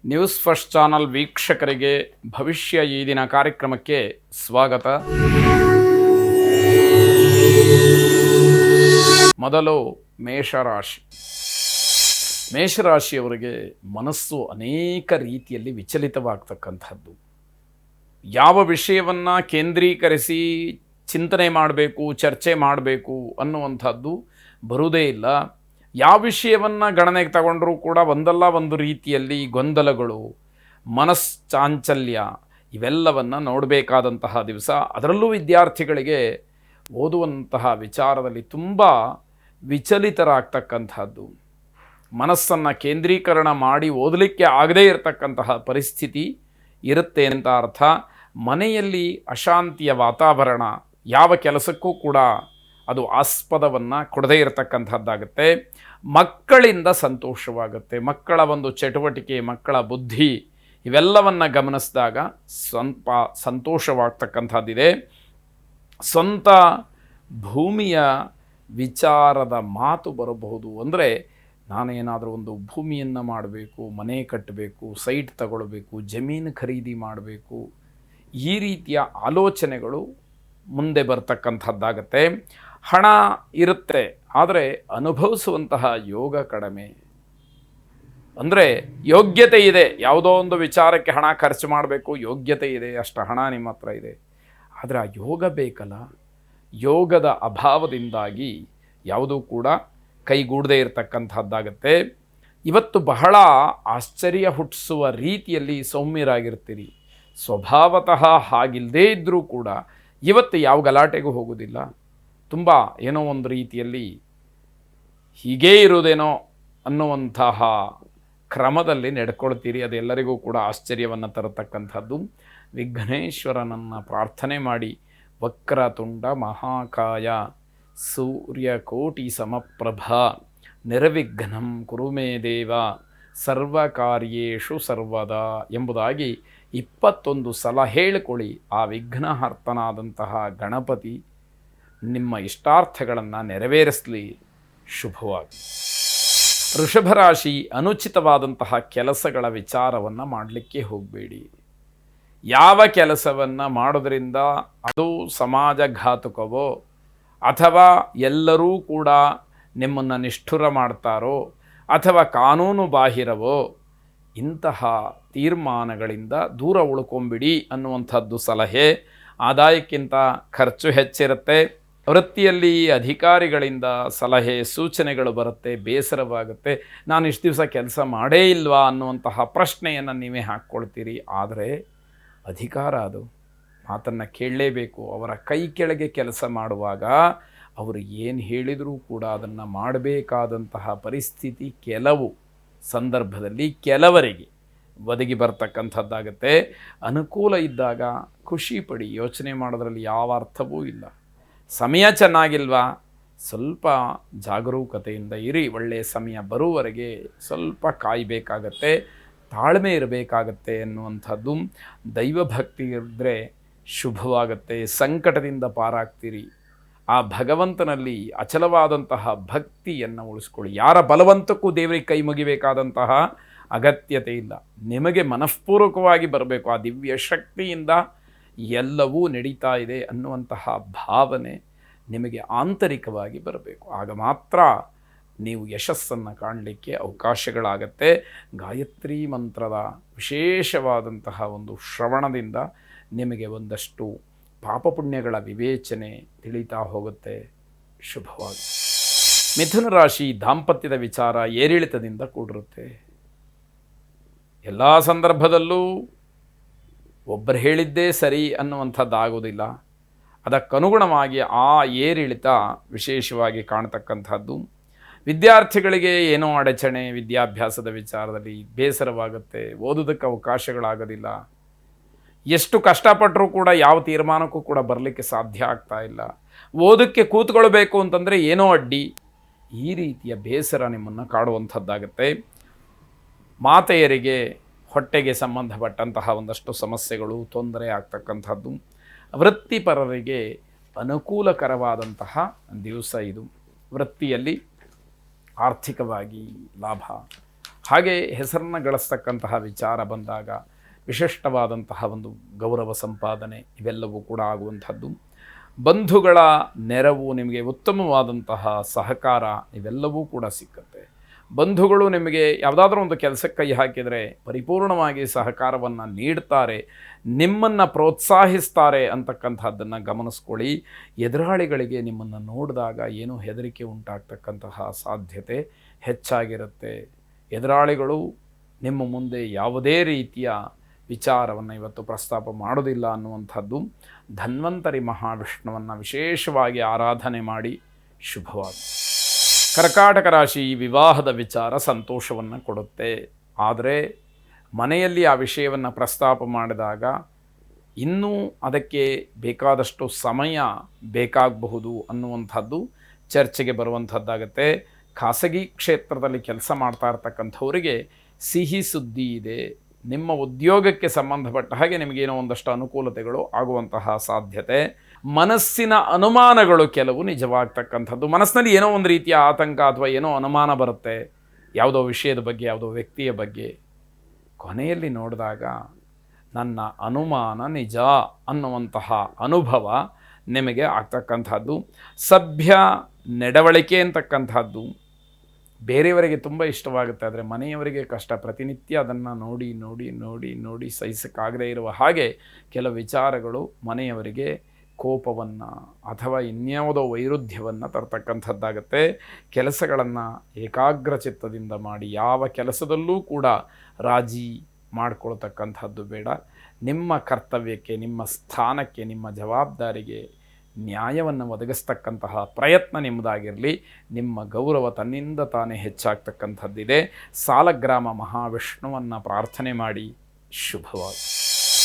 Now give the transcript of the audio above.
News first channel ವೀಕ್ಷಕರಿಗೆ ಭವಿಷ್ಯ ಈ ದಿನ ಕಾರ್ಯಕ್ರಮಕ್ಕೆ ಸ್ವಾಗತ. ಮೊದಲು ಮೇಷರಾಶಿ. ಮೇಷರಾಶಿಯವರಿಗೆ ಮನಸ್ಸು ಅನೇಕ ರೀತಿಯಲ್ಲಿ ವಿಚಲಿತವಾಗ್ತಕ್ಕಂಥದ್ದು. ಯಾವ ವಿಷಯವನ್ನು ಕೇಂದ್ರೀಕರಿಸಿ ಚಿಂತನೆ ಮಾಡಬೇಕು, ಚರ್ಚೆ ಮಾಡಬೇಕು ಅನ್ನುವಂಥದ್ದು ಬರುವುದೇ ಇಲ್ಲ. ಯಾವ ವಿಷಯವನ್ನು ಗಣನೆಗೆ ತಗೊಂಡರೂ ಕೂಡ ಒಂದಲ್ಲ ಒಂದು ರೀತಿಯಲ್ಲಿ ಗೊಂದಲಗಳು, ಮನಶ್ಚಾಂಚಲ್ಯ ಇವೆಲ್ಲವನ್ನು ನೋಡಬೇಕಾದಂತಹ ದಿವಸ. ಅದರಲ್ಲೂ ವಿದ್ಯಾರ್ಥಿಗಳಿಗೆ ಓದುವಂತಹ ವಿಚಾರದಲ್ಲಿ ತುಂಬ ವಿಚಲಿತರಾಗ್ತಕ್ಕಂಥದ್ದು, ಮನಸ್ಸನ್ನು ಕೇಂದ್ರೀಕರಣ ಮಾಡಿ ಓದಲಿಕ್ಕೆ ಆಗದೇ ಇರತಕ್ಕಂತಹ ಪರಿಸ್ಥಿತಿ ಇರುತ್ತೆ ಅಂತ ಅರ್ಥ. ಮನೆಯಲ್ಲಿ ಅಶಾಂತಿಯ ವಾತಾವರಣ, ಯಾವ ಕೆಲಸಕ್ಕೂ ಕೂಡ ಅದು ಆಸ್ಪದವನ್ನು ಕೊಡದೇ ಇರತಕ್ಕಂಥದ್ದಾಗುತ್ತೆ. ಮಕ್ಕಳಿಂದ ಸಂತೋಷವಾಗುತ್ತೆ. ಮಕ್ಕಳ ಒಂದು ಚಟುವಟಿಕೆ, ಮಕ್ಕಳ ಬುದ್ಧಿ ಇವೆಲ್ಲವನ್ನು ಗಮನಿಸಿದಾಗ ಸ್ವಲ್ಪ ಸಂತೋಷವಾಗ್ತಕ್ಕಂಥದ್ದಿದೆ. ಸ್ವಂತ ಭೂಮಿಯ ವಿಚಾರದ ಮಾತು ಬರಬಹುದು. ಅಂದರೆ ನಾನೇನಾದರೂ ಒಂದು ಭೂಮಿಯನ್ನು ಮಾಡಬೇಕು, ಮನೆ ಕಟ್ಟಬೇಕು, ಸೈಟ್ ತಗೊಳ್ಬೇಕು, ಜಮೀನು ಖರೀದಿ ಮಾಡಬೇಕು, ಈ ರೀತಿಯ ಆಲೋಚನೆಗಳು ಮುಂದೆ ಬರ್ತಕ್ಕಂಥದ್ದಾಗತ್ತೆ. ಹಣ ಇರುತ್ತೆ, ಆದರೆ ಅನುಭವಿಸುವಂತಹ ಯೋಗ ಕಡಿಮೆ. ಅಂದರೆ ಯೋಗ್ಯತೆ ಇದೆ, ಯಾವುದೋ ಒಂದು ವಿಚಾರಕ್ಕೆ ಹಣ ಖರ್ಚು ಮಾಡಬೇಕು, ಯೋಗ್ಯತೆ ಇದೆ, ಅಷ್ಟು ಹಣ ನಿಮ್ಮ ಹತ್ರ ಇದೆ, ಆದರೆ ಆ ಯೋಗ ಬೇಕಲ್ಲ. ಯೋಗದ ಅಭಾವದಿಂದಾಗಿ ಯಾವುದೂ ಕೂಡ ಕೈಗೂಡದೇ ಇರತಕ್ಕಂಥದ್ದಾಗತ್ತೆ. ಇವತ್ತು ಬಹಳ ಆಶ್ಚರ್ಯ ಹುಟ್ಟಿಸುವ ರೀತಿಯಲ್ಲಿ ಸೌಮ್ಯರಾಗಿರ್ತೀರಿ. ಸ್ವಭಾವತಃ ಹಾಗಿಲ್ಲದೇ ಇದ್ದರೂ ಕೂಡ ಇವತ್ತು ಯಾವ ಗಲಾಟೆಗೂ ಹೋಗೋದಿಲ್ಲ. ತುಂಬ ಏನೋ ಒಂದು ರೀತಿಯಲ್ಲಿ ಹೀಗೇ ಇರೋದೇನೋ ಅನ್ನುವಂತಹ ಕ್ರಮದಲ್ಲಿ ನಡ್ಕೊಳ್ತೀರಿ. ಅದೆಲ್ಲರಿಗೂ ಕೂಡ ಆಶ್ಚರ್ಯವನ್ನು ತರತಕ್ಕಂಥದ್ದು. ವಿಘ್ನೇಶ್ವರನನ್ನು ಪ್ರಾರ್ಥನೆ ಮಾಡಿ, ವಕ್ರತುಂಡ ಮಹಾಕಾಯ ಸೂರ್ಯಕೋಟಿ ಸಮಪ್ರಭ ನಿರ್ವಿಘ್ನಂ ಕುರು ಮೇ ದೇವ ಸರ್ವಕಾರ್ಯೇಷು ಸರ್ವದಾ ಎಂಬುದಾಗಿ 21 ಸಲ ಹೇಳಿಕೊಳ್ಳಿ. ಆ ವಿಘ್ನಹರ್ತನಾದಂತಹ ಗಣಪತಿ ನಿಮ್ಮ ಇಷ್ಟಾರ್ಥಗಳನ್ನು ನೆರವೇರಿಸಲಿ. ಶುಭವಾಗಿ. ವೃಷಭರಾಶಿ. ಅನುಚಿತವಾದಂತಹ ಕೆಲಸಗಳ ವಿಚಾರವನ್ನು ಮಾಡಲಿಕ್ಕೆ ಹೋಗಬೇಡಿ. ಯಾವ ಕೆಲಸವನ್ನು ಮಾಡೋದರಿಂದ ಅದು ಸಮಾಜಘಾತುಕವೋ ಅಥವಾ ಎಲ್ಲರೂ ಕೂಡ ನಿಮ್ಮನ್ನು ನಿಷ್ಠುರ ಮಾಡ್ತಾರೋ ಅಥವಾ ಕಾನೂನು ಬಾಹಿರವೋ ಇಂತಹ ತೀರ್ಮಾನಗಳಿಂದ ದೂರ ಉಳ್ಕೊಂಬಿಡಿ ಅನ್ನುವಂಥದ್ದು ಸಲಹೆ. ಆದಾಯಕ್ಕಿಂತ ಖರ್ಚು ಹೆಚ್ಚಿರುತ್ತೆ. ವೃತ್ತಿಯಲ್ಲಿ ಅಧಿಕಾರಿಗಳಿಂದ ಸಲಹೆ ಸೂಚನೆಗಳು ಬರುತ್ತೆ, ಬೇಸರವಾಗುತ್ತೆ. ನಾನು ಇಷ್ಟು ದಿವಸ ಕೆಲಸ ಮಾಡೇ ಇಲ್ವಾ ಅನ್ನುವಂತಹ ಪ್ರಶ್ನೆಯನ್ನು ನೀವೇ ಹಾಕ್ಕೊಳ್ತೀರಿ. ಆದರೆ ಅಧಿಕಾರ ಅದು, ಮಾತನ್ನು ಕೇಳಲೇಬೇಕು. ಅವರ ಕೈ ಕೆಳಗೆ ಕೆಲಸ ಮಾಡುವಾಗ ಅವರು ಏನು ಹೇಳಿದರೂ ಕೂಡ ಅದನ್ನು ಮಾಡಬೇಕಾದಂತಹ ಪರಿಸ್ಥಿತಿ ಕೆಲವು ಸಂದರ್ಭದಲ್ಲಿ ಕೆಲವರಿಗೆ ಒದಗಿ ಬರ್ತಕ್ಕಂಥದ್ದಾಗುತ್ತೆ. ಅನುಕೂಲ ಇದ್ದಾಗ ಖುಷಿ ಪಡಿ, ಯೋಚನೆ ಮಾಡೋದ್ರಲ್ಲಿ ಯಾವ ಅರ್ಥವೂ ಇಲ್ಲ. ಸಮಯ ಚೆನ್ನಾಗಿಲ್ವಾ, ಸ್ವಲ್ಪ ಜಾಗರೂಕತೆಯಿಂದ ಇರಿ. ಒಳ್ಳೆಯ ಸಮಯ ಬರುವವರೆಗೆ ಸ್ವಲ್ಪ ಕಾಯಬೇಕಾಗತ್ತೆ, ತಾಳ್ಮೆ ಇರಬೇಕಾಗತ್ತೆ ಎನ್ನುವಂಥದ್ದು. ದೈವಭಕ್ತಿ ಇದ್ದರೆ ಶುಭವಾಗುತ್ತೆ. ಸಂಕಟದಿಂದ ಪಾರಾಗ್ತೀರಿ. ಆ ಭಗವಂತನಲ್ಲಿ ಅಚಲವಾದಂತಹ ಭಕ್ತಿಯನ್ನು ಉಳಿಸ್ಕೊಳ್ಳಿ. ಯಾರ ಬಲವಂತಕ್ಕೂ ದೇವರಿಗೆ ಕೈ ಮುಗಿಬೇಕಾದಂತಹ ಅಗತ್ಯತೆ ಇಲ್ಲ. ನಿಮಗೆ ಮನಃಪೂರ್ವಕವಾಗಿ ಬರಬೇಕು. ಆ ದಿವ್ಯ ಶಕ್ತಿಯಿಂದ ಎಲ್ಲವೂ ನಡೀತಾ ಇದೆ ಅನ್ನುವಂತಹ ಭಾವನೆ ನಿಮಗೆ ಆಂತರಿಕವಾಗಿ ಬರಬೇಕು. ಆಗ ಮಾತ್ರ ನೀವು ಯಶಸ್ಸನ್ನು ಕಾಣಲಿಕ್ಕೆ ಅವಕಾಶಗಳಾಗತ್ತೆ. ಗಾಯತ್ರಿ ಮಂತ್ರದ ವಿಶೇಷವಾದಂತಹ ಒಂದು ಶ್ರವಣದಿಂದ ನಿಮಗೆ ಒಂದಷ್ಟು ಪಾಪಪುಣ್ಯಗಳ ವಿವೇಚನೆ ತಿಳಿತಾ ಹೋಗುತ್ತೆ. ಶುಭವಾಗಿ. ಮಿಥುನ ರಾಶಿ. ದಾಂಪತ್ಯದ ವಿಚಾರ ಏರಿಳಿತದಿಂದ ಕೂಡಿರುತ್ತೆ. ಎಲ್ಲ ಸಂದರ್ಭದಲ್ಲೂ ಒಬ್ಬರು ಹೇಳಿದ್ದೇ ಸರಿ ಅನ್ನುವಂಥದ್ದಾಗೋದಿಲ್ಲ. ಅದಕ್ಕನುಗುಣವಾಗಿ ಆ ಏರಿಳಿತ ವಿಶೇಷವಾಗಿ ಕಾಣತಕ್ಕಂಥದ್ದು. ವಿದ್ಯಾರ್ಥಿಗಳಿಗೆ ಏನೋ ಅಡಚಣೆ, ವಿದ್ಯಾಭ್ಯಾಸದ ವಿಚಾರದಲ್ಲಿ ಬೇಸರವಾಗುತ್ತೆ. ಓದೋದಕ್ಕೆ ಅವಕಾಶಗಳಾಗೋದಿಲ್ಲ. ಎಷ್ಟು ಕಷ್ಟಪಟ್ಟರೂ ಕೂಡ ಯಾವ ತೀರ್ಮಾನಕ್ಕೂ ಕೂಡ ಬರಲಿಕ್ಕೆ ಸಾಧ್ಯ ಆಗ್ತಾ ಇಲ್ಲ. ಓದಕ್ಕೆ ಕೂತ್ಕೊಳ್ಬೇಕು ಅಂತಂದರೆ ಏನೋ ಅಡ್ಡಿ. ಈ ರೀತಿಯ ಬೇಸರ ನಿಮ್ಮನ್ನು ಕಾಡುವಂಥದ್ದಾಗುತ್ತೆ. ಮಾತೆಯರಿಗೆ ಹೊಟ್ಟೆಗೆ ಸಂಬಂಧಪಟ್ಟಂತಹ ಒಂದಷ್ಟು ಸಮಸ್ಯೆಗಳು, ತೊಂದರೆ ಆಗ್ತಕ್ಕಂಥದ್ದು. ವೃತ್ತಿಪರರಿಗೆ ಅನುಕೂಲಕರವಾದಂತಹ ದಿವಸ ಇದು. ವೃತ್ತಿಯಲ್ಲಿ ಆರ್ಥಿಕವಾಗಿ ಲಾಭ, ಹಾಗೆ ಹೆಸರನ್ನು ಗಳಿಸ್ತಕ್ಕಂತಹ ವಿಚಾರ ಬಂದಾಗ ವಿಶಿಷ್ಟವಾದಂತಹ ಒಂದು ಗೌರವ ಸಂಪಾದನೆ ಇವೆಲ್ಲವೂ ಕೂಡ ಆಗುವಂಥದ್ದು. ಬಂಧುಗಳ ನೆರವು, ನಿಮಗೆ ಉತ್ತಮವಾದಂತಹ ಸಹಕಾರ ಇವೆಲ್ಲವೂ ಕೂಡ ಸಿಕ್ಕತ್ತೆ. ಬಂಧುಗಳು ನಿಮಗೆ ಯಾವುದಾದ್ರೂ ಒಂದು ಕೆಲಸಕ್ಕೆ ಕೈ ಹಾಕಿದರೆ ಪರಿಪೂರ್ಣವಾಗಿ ಸಹಕಾರವನ್ನು ನೀಡ್ತಾರೆ, ನಿಮ್ಮನ್ನು ಪ್ರೋತ್ಸಾಹಿಸ್ತಾರೆ ಅಂತಕ್ಕಂಥದ್ದನ್ನು ಗಮನಿಸ್ಕೊಳ್ಳಿ. ಎದುರಾಳಿಗಳಿಗೆ ನಿಮ್ಮನ್ನು ನೋಡಿದಾಗ ಏನೋ ಹೆದರಿಕೆ ಉಂಟಾಗ್ತಕ್ಕಂತಹ ಸಾಧ್ಯತೆ ಹೆಚ್ಚಾಗಿರುತ್ತೆ. ಎದುರಾಳಿಗಳು ನಿಮ್ಮ ಮುಂದೆ ಯಾವುದೇ ರೀತಿಯ ವಿಚಾರವನ್ನು ಇವತ್ತು ಪ್ರಸ್ತಾಪ ಮಾಡೋದಿಲ್ಲ ಅನ್ನುವಂಥದ್ದು. ಧನ್ವಂತರಿ ಮಹಾವಿಷ್ಣುವನ್ನು ವಿಶೇಷವಾಗಿ ಆರಾಧನೆ ಮಾಡಿ ಶುಭವಾಗಲಿ. ಕರ್ಕಾಟಕ ರಾಶಿ ವಿವಾಹದ ವಿಚಾರ ಸಂತೋಷವನ್ನು ಕೊಡುತ್ತೆ. ಆದರೆ ಮನೆಯಲ್ಲಿ ಆ ವಿಷಯವನ್ನು ಪ್ರಸ್ತಾಪ ಮಾಡಿದಾಗ ಇನ್ನೂ ಅದಕ್ಕೆ ಬೇಕಾದಷ್ಟು ಸಮಯ ಬೇಕಾಗಬಹುದು ಅನ್ನುವಂಥದ್ದು ಚರ್ಚೆಗೆ ಬರುವಂಥದ್ದಾಗತ್ತೆ. ಖಾಸಗಿ ಕ್ಷೇತ್ರದಲ್ಲಿ ಕೆಲಸ ಮಾಡ್ತಾ ಇರ್ತಕ್ಕಂಥವರಿಗೆ ಸಿಹಿ ಸುದ್ದಿ ಇದೆ. ನಿಮ್ಮ ಉದ್ಯೋಗಕ್ಕೆ ಸಂಬಂಧಪಟ್ಟ ಹಾಗೆ ನಿಮಗೇನೋ ಒಂದಷ್ಟು ಅನುಕೂಲತೆಗಳು ಆಗುವಂತಹ ಸಾಧ್ಯತೆ. ಮನಸ್ಸಿನ ಅನುಮಾನಗಳು ಕೆಲವು ನಿಜವಾಗ್ತಕ್ಕಂಥದ್ದು. ಮನಸ್ಸಿನಲ್ಲಿ ಏನೋ ಒಂದು ರೀತಿಯ ಆತಂಕ ಅಥವಾ ಏನೋ ಅನುಮಾನ ಬರುತ್ತೆ ಯಾವುದೋ ವಿಷಯದ ಬಗ್ಗೆ, ಯಾವುದೋ ವ್ಯಕ್ತಿಯ ಬಗ್ಗೆ. ಕೊನೆಯಲ್ಲಿ ನೋಡಿದಾಗ ನನ್ನ ಅನುಮಾನ ನಿಜ ಅನ್ನುವಂತಹ ಅನುಭವ ನಿಮಗೆ ಆಗ್ತಕ್ಕಂಥದ್ದು. ಸಭ್ಯ ನಡವಳಿಕೆ ಅಂತಕ್ಕಂಥದ್ದು ಬೇರೆಯವರಿಗೆ ತುಂಬ ಇಷ್ಟವಾಗುತ್ತೆ, ಆದರೆ ಮನೆಯವರಿಗೆ ಕಷ್ಟ. ಪ್ರತಿನಿತ್ಯ ಅದನ್ನು ನೋಡಿ ನೋಡಿ ನೋಡಿ ನೋಡಿ ಸಹಿಸಕ್ಕಾಗದೇ ಇರುವ ಹಾಗೆ ಕೆಲವು ವಿಚಾರಗಳು ಮನೆಯವರಿಗೆ ಕೋಪವನ್ನು ಅಥವಾ ಇನ್ಯಾವುದೋ ವೈರುಧ್ಯವನ್ನು ತರ್ತಕ್ಕಂಥದ್ದಾಗತ್ತೆ. ಕೆಲಸಗಳನ್ನು ಏಕಾಗ್ರಚಿತ್ತದಿಂದ ಮಾಡಿ, ಯಾವ ಕೆಲಸದಲ್ಲೂ ಕೂಡ ರಾಜಿ ಮಾಡಿಕೊಳ್ತಕ್ಕಂಥದ್ದು ಬೇಡ. ನಿಮ್ಮ ಕರ್ತವ್ಯಕ್ಕೆ, ನಿಮ್ಮ ಸ್ಥಾನಕ್ಕೆ, ನಿಮ್ಮ ಜವಾಬ್ದಾರಿಗೆ ನ್ಯಾಯವನ್ನು ಒದಗಿಸ್ತಕ್ಕಂತಹ ಪ್ರಯತ್ನ ನಿಮ್ಮದಾಗಿರಲಿ. ನಿಮ್ಮ ಗೌರವ ತನ್ನಿಂದ ತಾನೇ ಹೆಚ್ಚಾಗ್ತಕ್ಕಂಥದ್ದಿದೆ. ಸಾಲಗ್ರಾಮ ಮಹಾವಿಷ್ಣುವನ್ನು ಪ್ರಾರ್ಥನೆ ಮಾಡಿ ಶುಭವಾಗಿ.